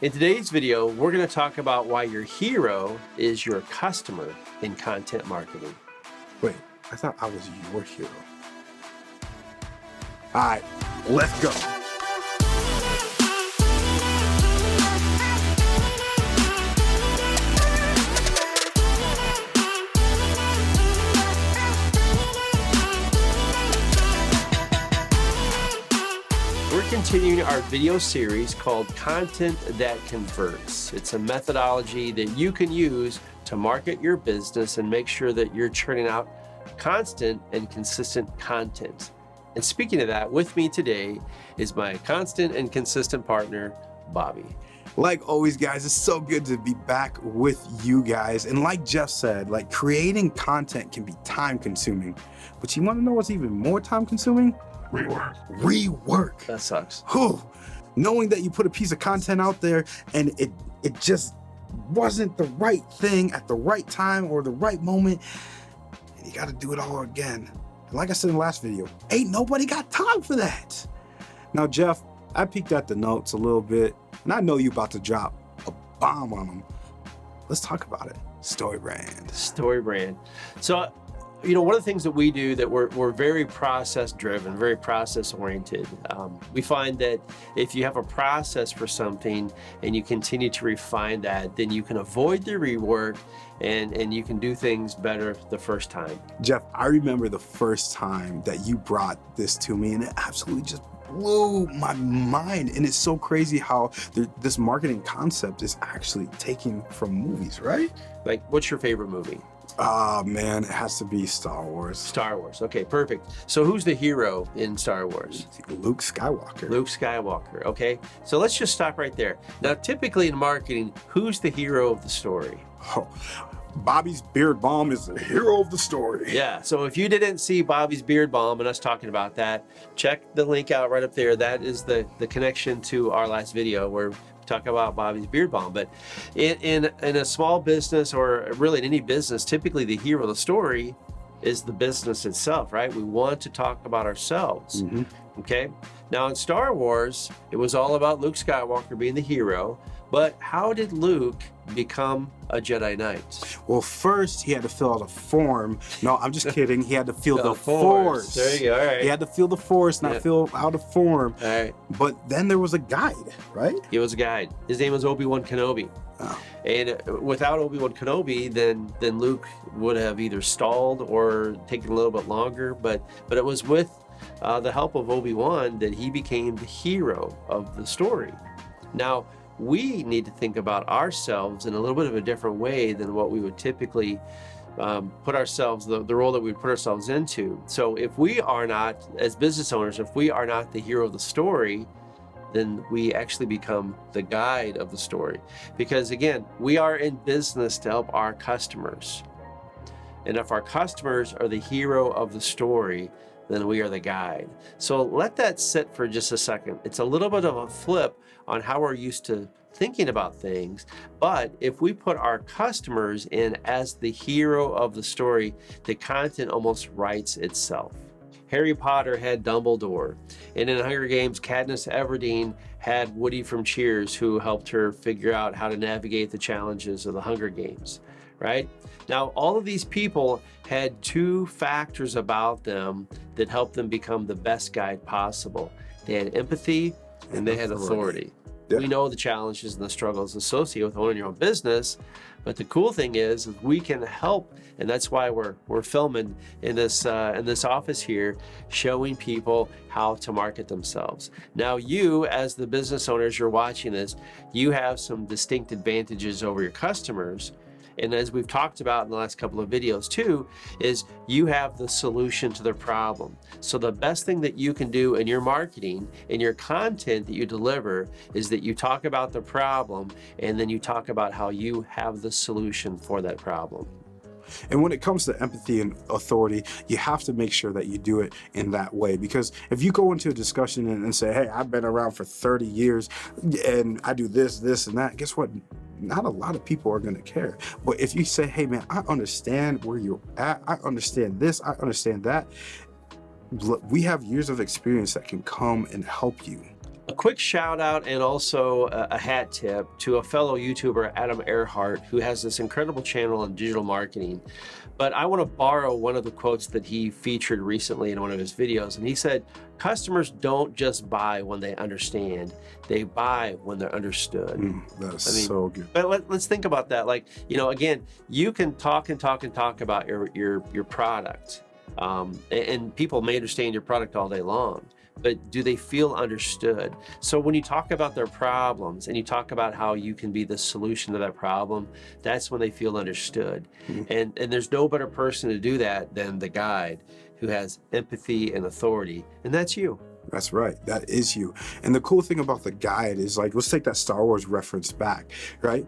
In today's video, we're going to talk about why your hero is your customer in content marketing. Wait, I thought I was your hero. All right, let's go. We're continuing our video series called Content That Converts. It's a methodology that you can use to market your business and make sure that you're churning out constant and consistent content. And speaking of that, with me today is my constant and consistent partner, Bobby. Like always, guys, it's so good to be back with you guys. And like Jeff said, like creating content can be time consuming, but you want to know what's even more time consuming? Rework. That sucks. Whew. Knowing that you put a piece of content out there and it just wasn't the right thing at the right time or the right moment, and you got to do it all again. And like I said in the last video, ain't nobody got time for that. Now, Jeff, I peeked at the notes a little bit, and I know you about to drop a bomb on them. Let's talk about it. StoryBrand. StoryBrand. So, you know, one of the things that we do that we're very process driven, very process oriented. We find that if you have a process for something and you continue to refine that, then you can avoid the rework and you can do things better the first time. Jeff, I remember the first time that you brought this to me, and it absolutely just blew my mind. And it's so crazy how this marketing concept is actually taken from movies, right? Like, what's your favorite movie? Man, it has to be Star Wars. Star Wars. Okay, perfect. So who's the hero in Star Wars? Luke Skywalker. Luke Skywalker. Okay, so let's just stop right there. Now, typically in marketing, who's the hero of the story? Oh, Bobby's Beard Balm is the hero of the story. Yeah, so if you didn't see Bobby's Beard Balm and us talking about that, check the link out right up there. That is the connection to our last video where we talk about Bobby's Beard Balm. But in a small business, or really in any business, typically the hero of the story is the business itself, right? We want to talk about ourselves. Mm-hmm. Okay, now in Star Wars, it was all about Luke Skywalker being the hero, but how did Luke become a Jedi Knight? Well, first he had to fill out a form. No, I'm just kidding. He had to feel the Force. Force. There you go, all right. He had to feel the Force, not fill out a form. All right. But then there was a guide, right? He was a guide. His name was Obi-Wan Kenobi. Oh. And without Obi-Wan Kenobi, then Luke would have either stalled or taken a little bit longer. But it was with the help of Obi-Wan that he became the hero of the story. Now, we need to think about ourselves in a little bit of a different way than what we would typically put ourselves, the role that we would put ourselves into. So if we are not, as business owners, if we are not the hero of the story, then we actually become the guide of the story. Because again, we are in business to help our customers. And if our customers are the hero of the story, then we are the guide. So let that sit for just a second. It's a little bit of a flip on how we're used to thinking about things, but if we put our customers in as the hero of the story, the content almost writes itself. Harry Potter had Dumbledore, and in Hunger Games, Katniss Everdeen had Woody from Cheers, who helped her figure out how to navigate the challenges of the Hunger Games, right? Now, all of these people had two factors about them that helped them become the best guide possible. They had empathy and they had authority. Yeah. We know the challenges and the struggles associated with owning your own business, but the cool thing is we can help, and that's why we're filming in this office here, showing people how to market themselves. Now, you as the business owners, you're watching this, you have some distinct advantages over your customers. And as we've talked about in the last couple of videos too, is you have the solution to their problem. So the best thing that you can do in your marketing, in your content that you deliver, is that you talk about the problem and then you talk about how you have the solution for that problem. And when it comes to empathy and authority, you have to make sure that you do it in that way. Because if you go into a discussion and say, hey, I've been around for 30 years and I do this, this, and that, guess what? Not a lot of people are going to care. But if you say, hey, man, I understand where you're at. I understand this. I understand that. We have years of experience that can come and help you. A quick shout out and also a hat tip to a fellow YouTuber, Adam Erhart, who has this incredible channel in digital marketing. But I want to borrow one of the quotes that he featured recently in one of his videos. And he said, customers don't just buy when they understand, they buy when they're understood. That's so good. But let's think about that. Like, again, you can talk and talk and talk about your product. And people may understand your product all day long, but do they feel understood? So when you talk about their problems and you talk about how you can be the solution to that problem, that's when they feel understood. And there's no better person to do that than the guide who has empathy and authority, and that's you. That's right. That is you. And the cool thing about the guide is, like, let's take that Star Wars reference back, right?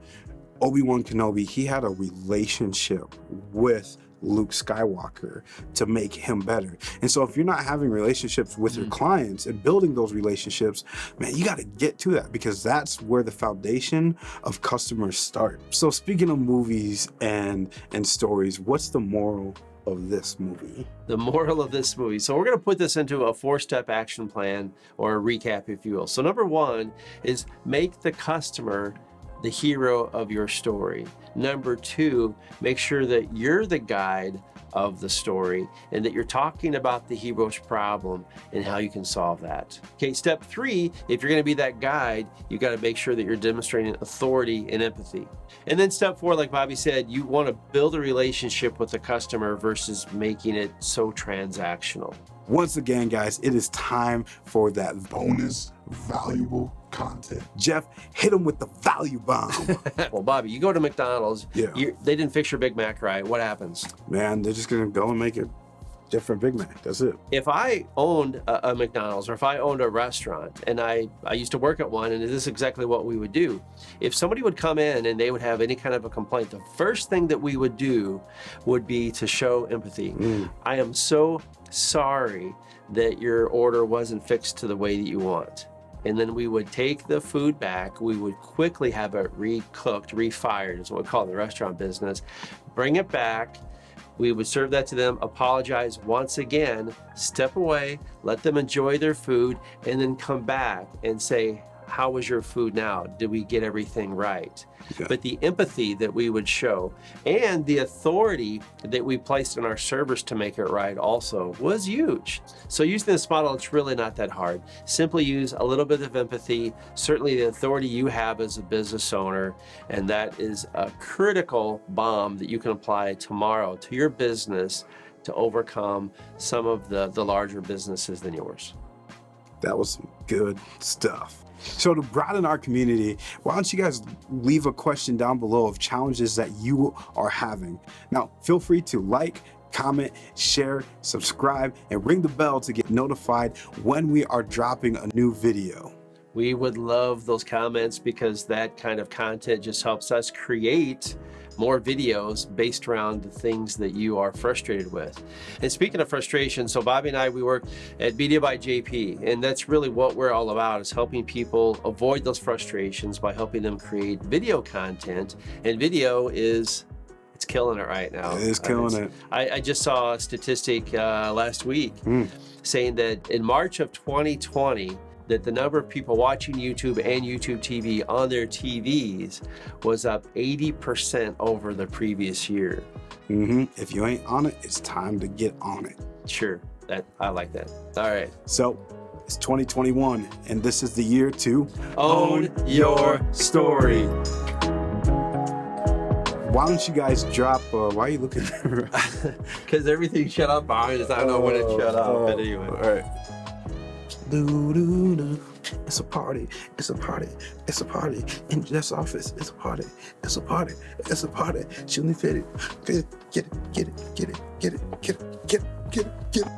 Obi-Wan Kenobi, he had a relationship with Luke Skywalker to make him better. And so if you're not having relationships with your clients and building those relationships, man, you got to get to that, because that's where the foundation of customers start. So speaking of movies and stories, what's the moral of this movie? The moral of this movie. So we're going to put this into a 4-step action plan, or a recap, if you will. So number 1 is make the customer the hero of your story. Number 2, make sure that you're the guide of the story and that you're talking about the hero's problem and how you can solve that. Okay, step 3, if you're going to be that guide, you got to make sure that you're demonstrating authority and empathy. And then step 4, like Bobby said, you want to build a relationship with the customer versus making it so transactional. Once again, guys, it is time for that bonus valuable content. Jeff, hit them with the value bomb. Well, Bobby, you go to McDonald's, Yeah. They didn't fix your Big Mac right. What happens? Man, they're just gonna go and make a different Big Mac. That's it. If I owned a McDonald's, or if I owned a restaurant, and I used to work at one, and this is exactly what we would do. If somebody would come in and they would have any kind of a complaint, the first thing that we would do would be to show empathy. I am so sorry that your order wasn't fixed to the way that you want. And then we would take the food back, we would quickly have it recooked, refired, is what we call it in the restaurant business, bring it back, we would serve that to them, apologize once again, step away, let them enjoy their food, and then come back and say, how was your food now? Did we get everything right? Yeah. But the empathy that we would show and the authority that we placed on our servers to make it right also was huge. So using this model, it's really not that hard. Simply use a little bit of empathy, certainly the authority you have as a business owner, and that is a critical bomb that you can apply tomorrow to your business to overcome some of the larger businesses than yours. That was some good stuff. So to broaden our community, why don't you guys leave a question down below of challenges that you are having. Now, feel free to like, comment, share, subscribe, and ring the bell to get notified when we are dropping a new video. We would love those comments, because that kind of content just helps us create more videos based around the things that you are frustrated with. And speaking of frustration, so Bobby and I, we work at Media by JP, and that's really what we're all about, is helping people avoid those frustrations by helping them create video content. And video it's killing it right now. It is killing it. I just saw a statistic last week saying that in March of 2020, that the number of people watching YouTube and YouTube TV on their TVs was up 80% over the previous year. If you ain't on it, it's time to get on it. Sure, I like that. All right. So it's 2021, and this is the year to own your story. Why don't you guys drop, why are you looking? Because everything shut up behind us. I don't know when it shut up, but anyway. All right. It's a party, it's a party, it's a party. In Jeff's office, it's a party, it's a party, it's a party. She only fit it. Get it, get it, get it, get it, get it, get it, get it, get it.